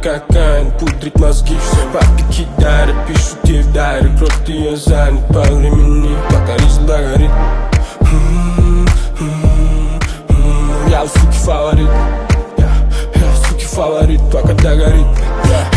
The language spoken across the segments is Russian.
кокаин пудрит мозги. Папе кидары, пишут ей в дайре. Кто-то ее занят по времени, пока рис догорит. Я у суки фаворит, я у суки фаворит, пока догорит.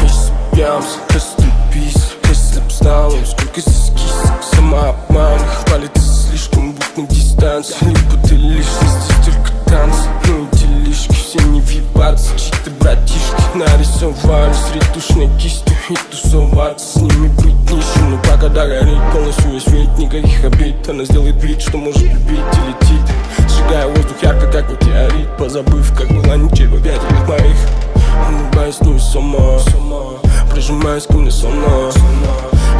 Если пьямся, расступись, если б знал, сколько здесь кисок. Самообман хвалится слишком, будто на дистанции. Либо ты лишний, здесь только танцы. Ну и делишки, все не въебаться. Чьи-то братишки нарисовали с ретушной кистью. И тусоваться с ними быть нищим. Но пока догорит полностью весь вид, никаких обид. Она сделает вид, что может любить и летит, сжигая воздух ярко, как метеорит. Позабыв, как была ничего в объятиях моих. Улыбаясь, ну и сама прижимаясь ко мне сама.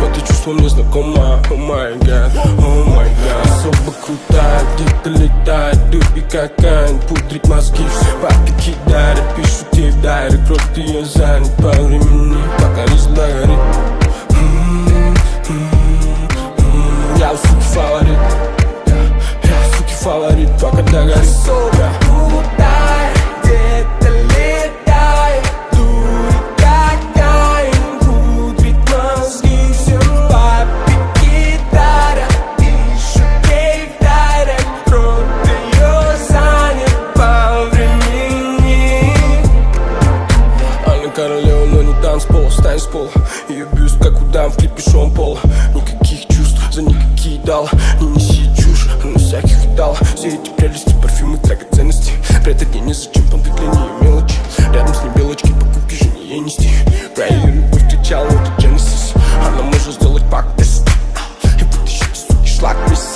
Это чувство мне знакомо. О май гад, о май гад. Особо крутая, где-то летает дым и кокаин пудрит мозги. Папе кидары, пишут ей в дайре. Кто-то ее занят по времени, пока рис догорит. Я у суки фаворит, я у суки фаворит, пока догорит. Особо крутая, где-то летает дым и кокаин пудрит мозги. Всем папе кидары, пишут ей в дайре. Кто-то ее занят по времени. Она королева, но не танцпол, стань с пола. Ее бюст, как у дам в клипе Шон Пола. Никаких чувств, за никакие дал. Не неси чушь, она всяких видала. Все эти прелести, парфюмы, драгоценности. Прятать ей незачем, понты для нее мелочи. Рядом с ней белочки, покупки жене ей нести. Про ее любовь встречал, это Genesis. Она может сделать пак-тест и вытащить из суки шлак весь.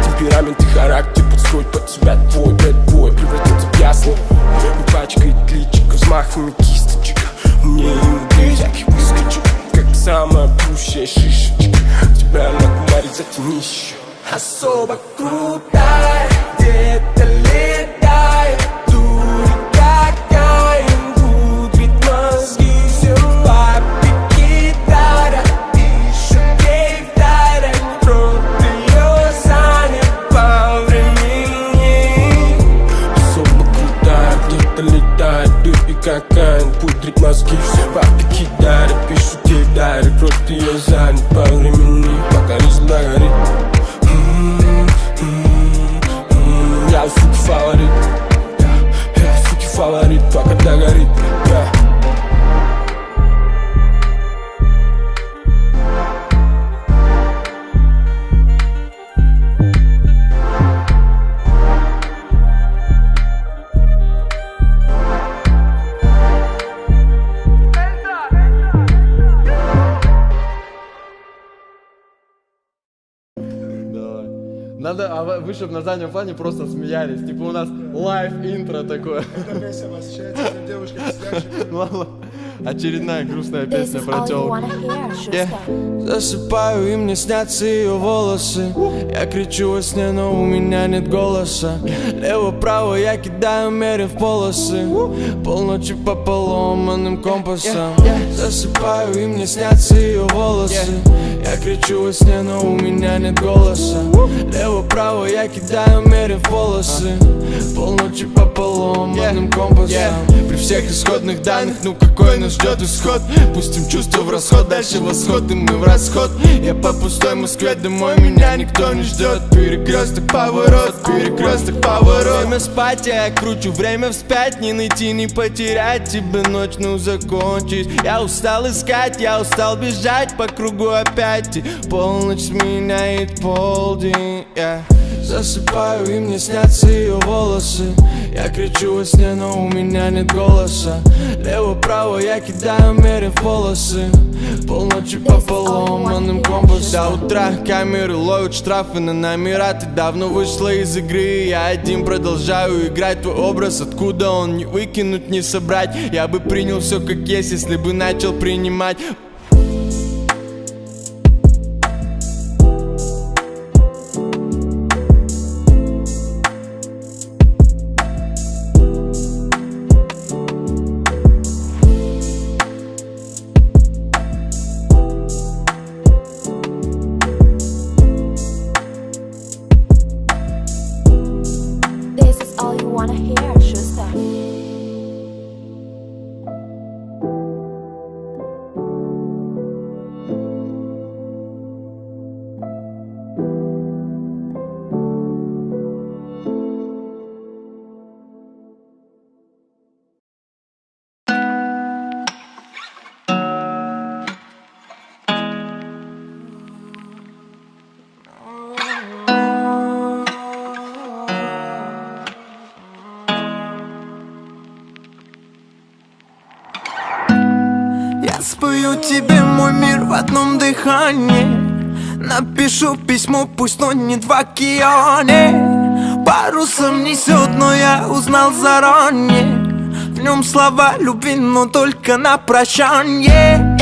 Темперамент и характер подстроить под себя твой бэдбой. Превратиться в ясно, не пачкает личико взмахами кисточек. Мне и мудрее всяких выскочек, как самая пущая шишечка. Тебя накумарить затянись. Особо крутая, где-то летает дым и кокаин пудрит мозги. Всем папе кидары, пишут ей в дайре. Кто-то ее занят по времени. Особо крутая, где-то летает дым и кокаин пудрит мозги. Папе кидары, пишут ей в дайре. Кто-то ее занят по времени, пока рис догорит. Я у суки фаворит, я у суки фаворит, пока догорит. Надо, а вы чтобы на заднем плане просто смеялись. Типа у нас лайв-интро такое. Это весело, ощущается, что девушка сидящая. Ладно. Очередная грустная песня про тёлку. Засыпаю, и мне снятся ее волосы. Я кричу во сне, но у меня нет голоса. Лево-право я кидаю, мерив полосы. Полночи по поломанным компасам. Засыпаю, и мне снятся ее волосы. Я кричу во сне, но у меня нет голоса. Лево-право я кидаю, мерив полосы. Полночи по поломанным компасам. При всех исходных данных, ну какой нас ждет исход? Пустим чувства в расход, дальше восход, и мы в расход. Я по пустой Москве домой, меня никто не ждет. Перекресток, поворот, перекресток, поворот. Время спать, я кручу время вспять. Не найти, не потерять, тебе ночь, ну закончить. Я устал искать, я устал бежать по кругу опять. И полночь сменяет полдень, Засыпаю, и мне снятся ее волосы. Я кричу во сне, но у меня нет голоса. Лево-право я кидаю, мерив полосы. Полночи по поломанным компасам. До утра камеры ловят штрафы на номера. Ты давно вышла из игры, я один продолжаю играть. Твой образ, откуда он, не выкинуть, не собрать. Я бы принял все как есть, если бы начал принимать. All you wanna hear, Schuster. спою тебе мой мир в одном дыхании. Напишу письмо, пусть тонет в океане. Парусом несет, но я узнал заранее. В нем слова любви, но только на прощанье.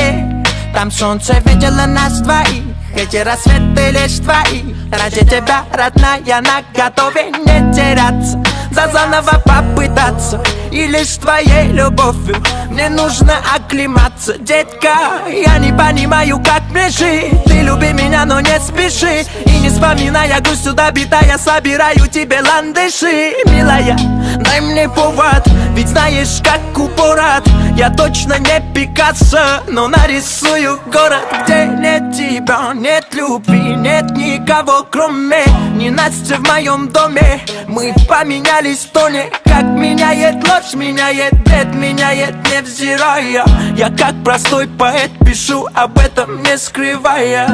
Там солнце видело нас двоих, эти рассветы лишь твои. Ради тебя, родная, наготове не теряться, да заново попытаться. И лишь твоей любовью мне нужно оклематься. Детка, я не понимаю, как мне жить. Ты люби меня, но не спеши. И не вспоминая грусть сюда бита, я собираю тебе ландыши. Милая, дай мне повод, ведь знаешь, как упорот. Я точно не Пикассо, но нарисую город, где нет тебя, нет любви, нет никого, кроме ненастья в моем доме. Мы поменялись в тоне, как меняет ложь, меняет бред, меняет невзирая. Я как простой поэт пишу об этом, не скрывая.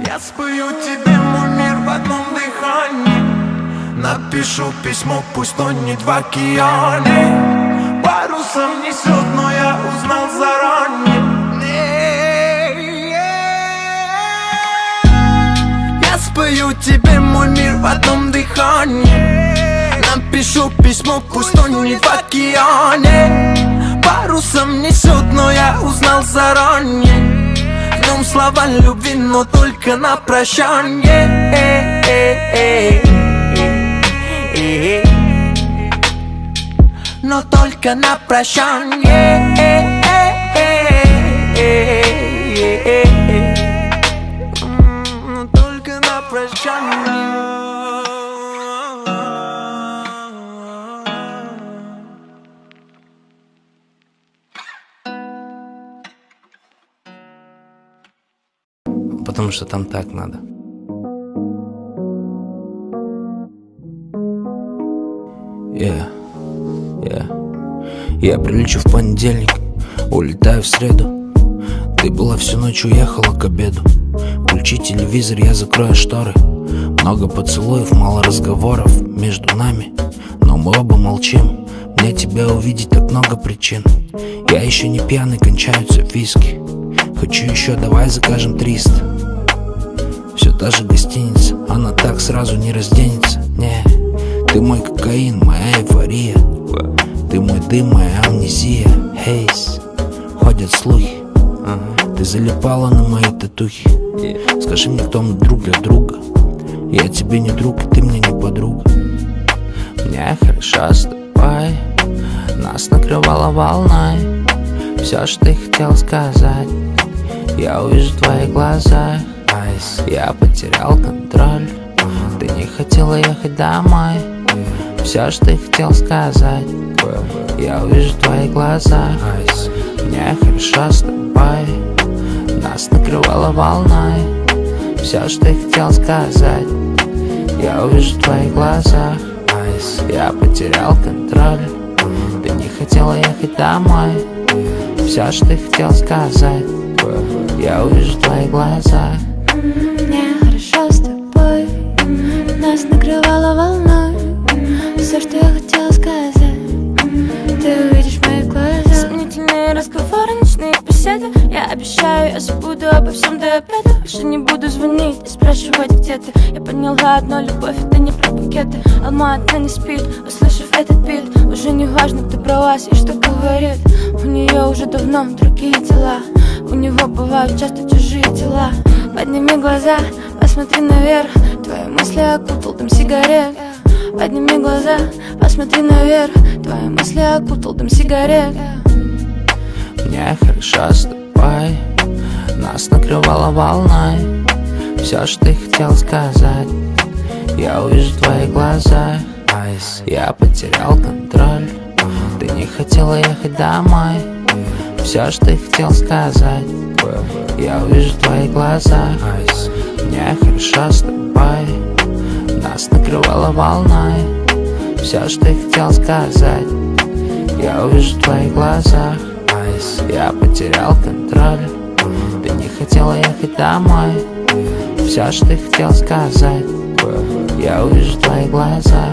Я спою тебе мой мир в одном дыхании. Напишу письмо, пусть тонет в океане. Парусом несет, но я узнал заранее. Я спою тебе мой мир в одном дыхании. Напишу письмо, пусть тонет в океане. Парусом несет, но я узнал заранее. В нем слова любви, но только на прощанье. Но только на прощанье. Но только на прощанье. Потому что там так надо. Я прилечу в понедельник, улетаю в среду. Ты была всю ночь, уехала к обеду. Включи телевизор, я закрою шторы. Много поцелуев, мало разговоров между нами, но мы оба молчим. Мне тебя увидеть так много причин. Я еще не пьяный, кончаются виски. Хочу еще, давай закажем 300. Все та же гостиница, она так сразу не разденется. Не, ты мой кокаин, моя эйфория. Ты мой дым, моя амнезия. Хейс, ходят слухи, ты залипала на мои татухи. Скажи мне, кто мы друг для друга. Я тебе не друг, и ты мне не подруга. Мне хорошо с тобой, нас накрывала волной. Все, что ты хотел сказать, я увижу в твоих глазах. Я потерял контроль, ты не хотела ехать домой. Все, что ты хотел сказать, я увижу в твоих глазах. Мне хорошо с тобой, нас накрывала волной. Все, что ты хотел сказать, я увижу в твоих глазах. Я потерял контроль, ты не хотела ехать домой. Все, что ты хотел сказать, я увижу в твоих глазах. Мне хорошо с тобой, нас накрывала волной. Все, что я хотела сказать, ты увидишь в моих глазах. Сомнительные разговоры, ночные беседы. Я обещаю, я забуду обо всем до обеда. Больше не буду звонить и спрашивать, где ты. Я поняла одно, любовь это не про букеты. Алма одна не спит, услышав этот бит. Уже не важно, кто про вас и что говорит. У нее уже давно другие дела. У него бывают часто чужие тела. Подними глаза, посмотри наверх. Твои мысли окутал дым сигарет. Подними глаза, посмотри наверх. Твои мысли окутал дым сигарет. Мне хорошо с тобой, нас накрывала волной. Все, что ты хотел сказать, я увижу в твоих глазах. Я потерял контроль, ты не хотела ехать домой. Все, что ты хотел сказать, я увижу в твоих глазах. Мне хорошо с тобой, нас накрывала волной. Все, что ты хотел сказать, я увижу в твоих глазах. Я потерял контроль, ты не хотела ехать домой. Все, что ты хотел сказать, я увижу в твоих глазах.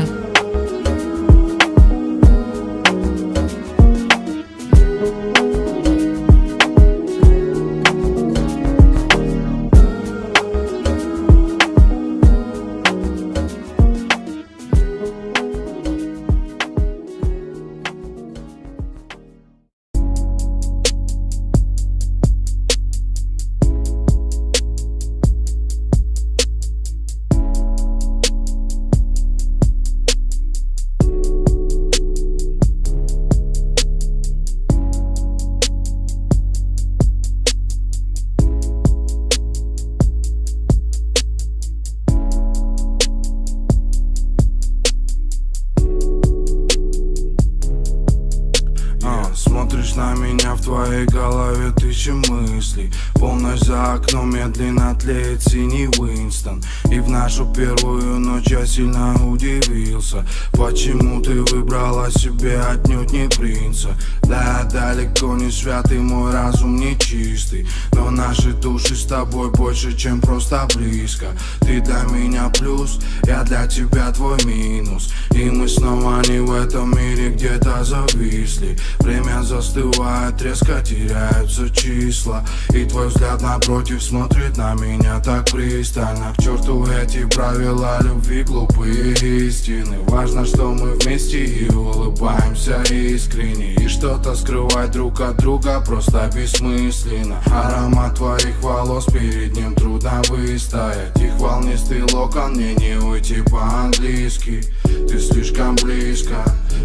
меня в твоей голове тысячи мыслей. Полночь за окном медленно тлеет синий Уинстон. И в нашу первую ночь я сильно удивился, почему ты выбрала себе отнюдь не принца. Да, далеко не святый, мой разум не чистый, но наши души с тобой больше, чем просто близко. Ты для меня плюс, я для тебя твой минус. И мы снова не в этом мире, где-то зависли. Время застывает, резко теряются числа. И твой взгляд напротив смотрит на меня так пристально. К черту эти правила любви, глупые истины. Важно, что мы вместе и улыбаемся искренне. И что-то скрывать друг от друга просто бессмысленно. Аромат твоих волос, перед ним трудно выстоять. Их волнистый локон, мне не уйти по-английски. Ты слишком близко,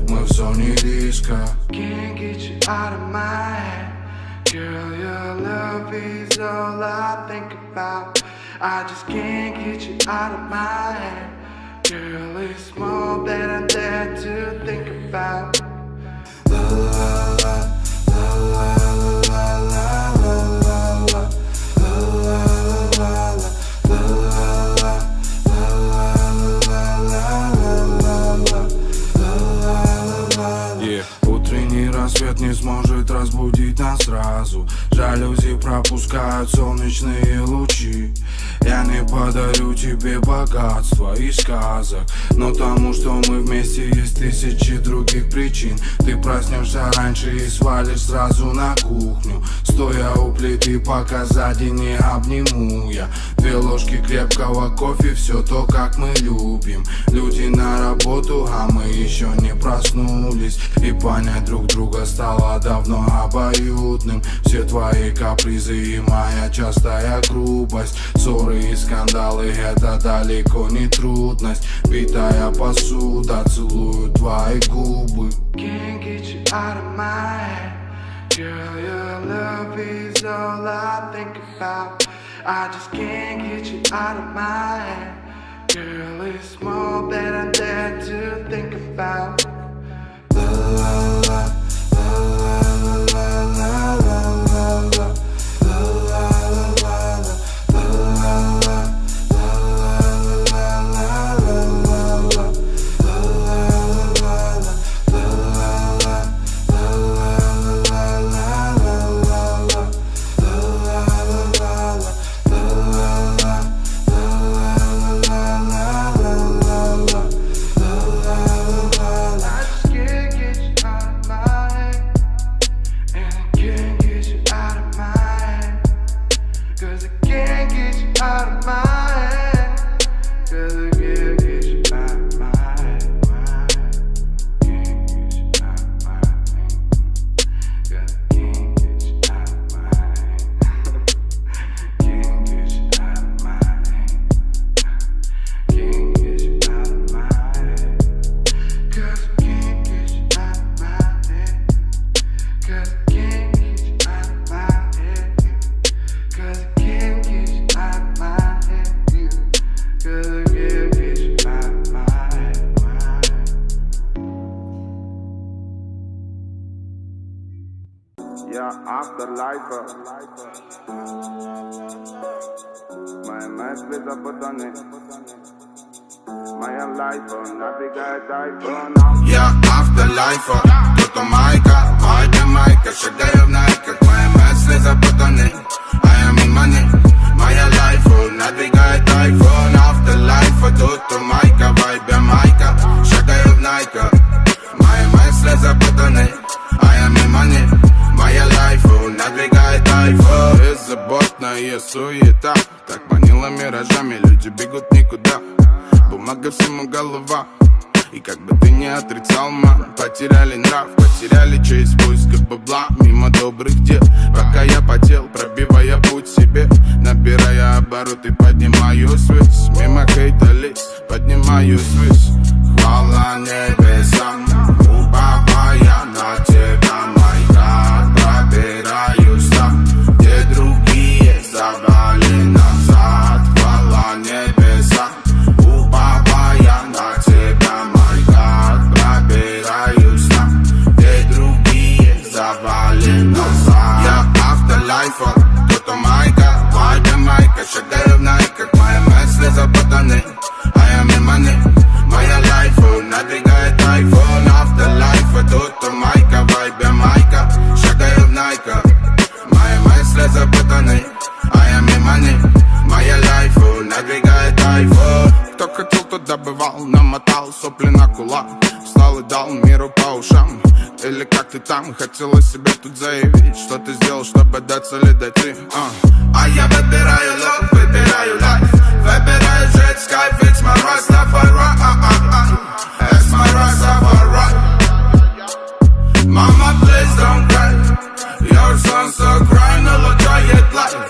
мы в зоне риска. Can't get you out of my head. Girl, your love is all I think about. I just can't get you out of my head. Girl, it's more than I dare to think about. La la la, la la la la la la, la la la, утренний рассвет не сможет разбудить нас сразу. Жалюзи пропускают солнечные лучи. Я не подарю тебе богатство и сказок, но тому, что мы вместе, есть тысячи других причин. Ты проснешься раньше и свалишь сразу на кухню, стоя у плиты, пока сзади не обниму я. 2 ложки крепкого кофе, все то, как мы любим. Люди на работу, а мы еще не проснулись. И понять друг друга стало давно обоюдным. Все твои капризы и моя частая грубость, ссоры и скандалы, это далеко не трудность. Битая посуда, целую твои губы. Can't get you out of my head. Girl, your love is all I think about. I just can't get you out of my head. Girl, it's more than I dare to think about. La la la, la la la la la la, la la la, la la la. Я автолайфер. Мои мысли запутаны. Моя лайфа набегает айфон. Я автолайфер, кто-то майка, майка, шагаю в найках. Мои мысли запутаны, I am in money. Моя лайфа набегает айфон. Автолайфер, кто-то майка, майка, шагаю в найках. Мои мысли запутаны, I am in money. Моя лайфа надвигает айфон. Беззаботная суета так манила миражами, люди бегут никуда. Бумага всему голова. И как бы ты не отрицал, мам, потеряли нрав, потеряли честь в поисках бабла. Мимо добрых дел, пока я потел, пробивая путь себе, набирая обороты, поднимаюсь ввысь. Мимо хейта лиц, поднимаюсь ввысь. Хвала небесам, уповая на тебя, мой God. Пробираюсь там, где другие завали назад. Хвала небесам, уповая на тебя, мой God. Пробираюсь там, где другие завали назад. Встал и дал миру по ушам. Или как ты там, хотела себе тут заявить, что ты сделал, чтобы до цели дойти. А я выбираю love, выбираю life, выбираю жить с кайф, it's my Rastafari, it's my Rastafari. Mama, please don't cry, your son so cry, no look try it life.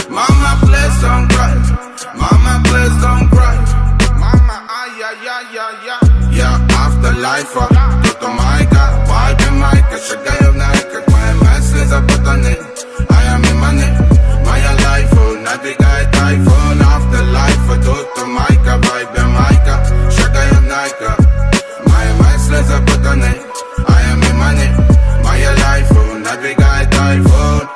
Mama, please don't cry, mama, please don't cry. Mama, ay, ay, ay, ay, ay. Yeah, afterlife, тут у майка, вайпе майка, шагаю в найк, как мои мысли запутаны, а я мимо них. Моя лайфу надвигает тайфун, afterlife, тут у майка, вайпе майка, шагаю в найка. Мои мысли запутаны, а я мимо них. Моя лайфу надвигает тайфун.